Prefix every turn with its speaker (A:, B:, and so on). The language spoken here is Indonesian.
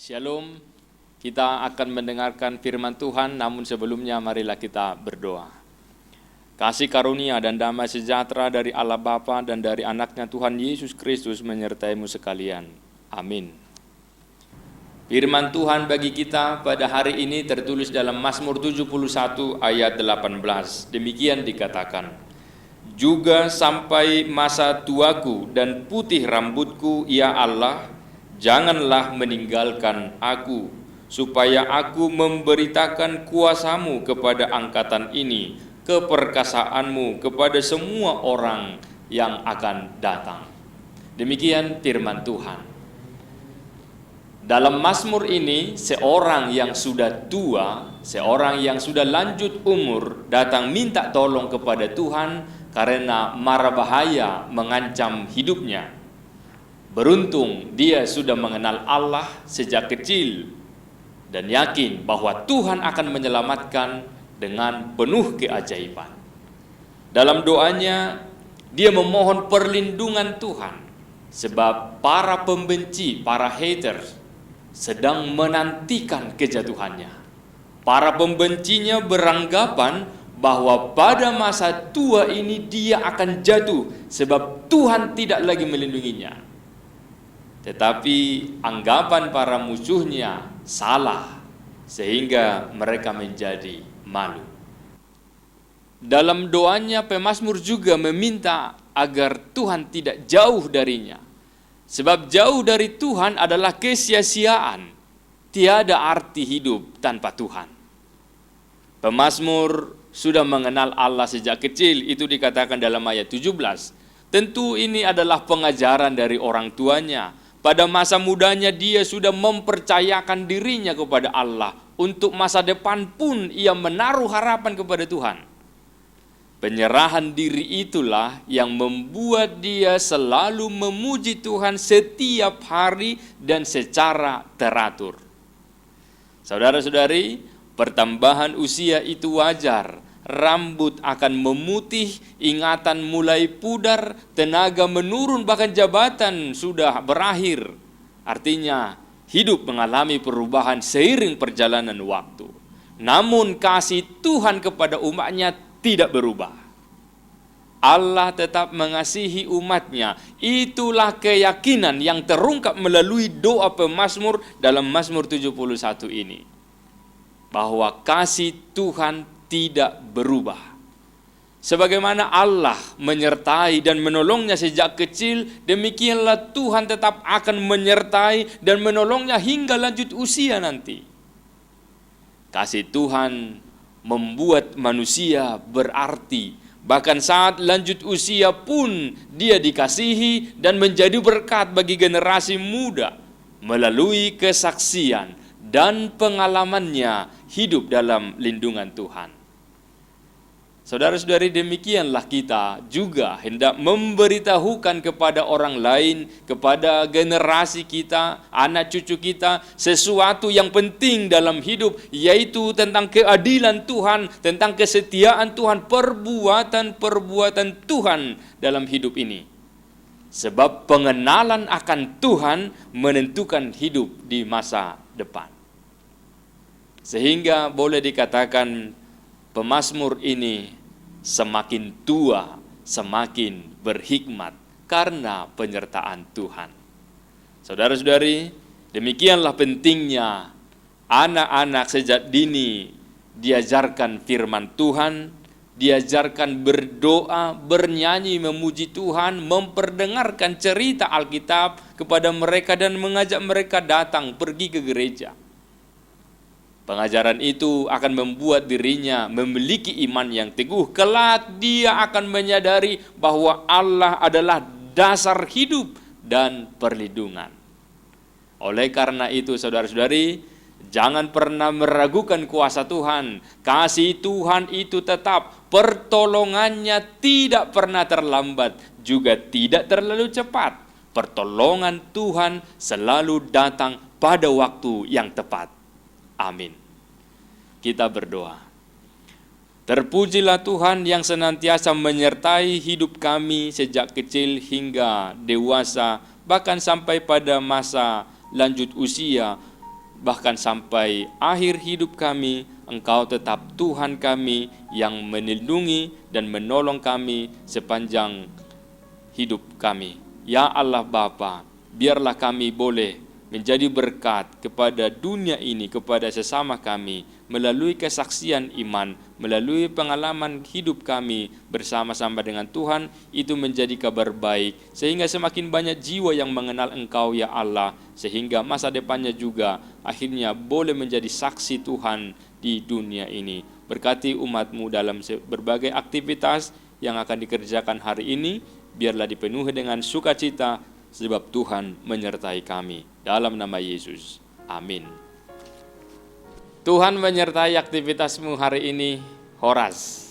A: Shalom, kita akan mendengarkan firman Tuhan, namun sebelumnya marilah kita berdoa. Kasih karunia dan damai sejahtera dari Allah Bapa dan dari anaknya Tuhan Yesus Kristus menyertaimu sekalian. Amin. Firman Tuhan bagi kita pada hari ini tertulis dalam Mazmur 71 ayat 18. Demikian dikatakan, juga sampai masa tuaku dan putih rambutku, ya Allah, janganlah meninggalkan aku, supaya aku memberitakan kuasa-Mu kepada angkatan ini, keperkasaanmu kepada semua orang yang akan datang. Demikian firman Tuhan. Dalam Mazmur ini, seorang yang sudah tua, seorang yang sudah lanjut umur, datang minta tolong kepada Tuhan karena mara bahaya mengancam hidupnya. Beruntung dia sudah mengenal Allah sejak kecil dan yakin bahwa Tuhan akan menyelamatkan dengan penuh keajaiban. Dalam doanya, dia memohon perlindungan Tuhan, sebab para pembenci, para haters, sedang menantikan kejatuhannya. Para pembencinya beranggapan bahwa pada masa tua ini dia akan jatuh, sebab Tuhan tidak lagi melindunginya. Tetapi anggapan para musuhnya salah, sehingga mereka menjadi malu. Dalam doanya, pemazmur juga meminta agar Tuhan tidak jauh darinya. Sebab jauh dari Tuhan adalah kesia-siaan. Tiada arti hidup tanpa Tuhan. Pemazmur sudah mengenal Allah sejak kecil, itu dikatakan dalam ayat 17. Tentu ini adalah pengajaran dari orang tuanya. Pada masa mudanya dia sudah mempercayakan dirinya kepada Allah. Untuk masa depan pun ia menaruh harapan kepada Tuhan. Penyerahan diri itulah yang membuat dia selalu memuji Tuhan setiap hari dan secara teratur. Saudara-saudari, pertambahan usia itu wajar. Rambut akan memutih, ingatan mulai pudar, tenaga menurun, bahkan jabatan sudah berakhir. Artinya, hidup mengalami perubahan seiring perjalanan waktu. Namun kasih Tuhan kepada umatnya tidak berubah. Allah tetap mengasihi umatnya. Itulah keyakinan yang terungkap melalui doa pemazmur dalam Mazmur 71 ini. Bahwa kasih Tuhan tidak berubah. Sebagaimana Allah menyertai dan menolongnya sejak kecil, demikianlah Tuhan tetap akan menyertai dan menolongnya hingga lanjut usia nanti. Kasih Tuhan membuat manusia berarti, bahkan saat lanjut usia pun dia dikasihi dan menjadi berkat bagi generasi muda melalui kesaksian dan pengalamannya hidup dalam lindungan Tuhan. Saudara-saudari, demikianlah kita juga hendak memberitahukan kepada orang lain, kepada generasi kita, anak cucu kita, sesuatu yang penting dalam hidup, yaitu tentang keadilan Tuhan, tentang kesetiaan Tuhan, perbuatan-perbuatan Tuhan dalam hidup ini. Sebab pengenalan akan Tuhan menentukan hidup di masa depan. Sehingga boleh dikatakan pemazmur ini semakin tua, semakin berhikmat karena penyertaan Tuhan. Saudara-saudari, demikianlah pentingnya anak-anak sejak dini diajarkan firman Tuhan, diajarkan berdoa, bernyanyi, memuji Tuhan, memperdengarkan cerita Alkitab kepada mereka dan mengajak mereka datang pergi ke gereja. Pengajaran itu akan membuat dirinya memiliki iman yang teguh. Kelak dia akan menyadari bahwa Allah adalah dasar hidup dan perlindungan. Oleh karena itu, saudara-saudari, jangan pernah meragukan kuasa Tuhan. Kasih Tuhan itu tetap, pertolongannya tidak pernah terlambat, juga tidak terlalu cepat. Pertolongan Tuhan selalu datang pada waktu yang tepat. Amin. Kita berdoa. Terpujilah Tuhan yang senantiasa menyertai hidup kami sejak kecil hingga dewasa, bahkan sampai pada masa lanjut usia, bahkan sampai akhir hidup kami, Engkau tetap Tuhan kami yang melindungi dan menolong kami sepanjang hidup kami. Ya Allah Bapa, biarlah kami boleh menjadi berkat kepada dunia ini, kepada sesama kami, melalui kesaksian iman, melalui pengalaman hidup kami bersama-sama dengan Tuhan, itu menjadi kabar baik, sehingga semakin banyak jiwa yang mengenal Engkau ya Allah, sehingga masa depannya juga akhirnya boleh menjadi saksi Tuhan di dunia ini. Berkati umat-Mu dalam berbagai aktivitas yang akan dikerjakan hari ini, biarlah dipenuhi dengan sukacita, sebab Tuhan menyertai kami. Dalam nama Yesus. Amin. Tuhan menyertai aktivitasmu hari ini, Horas.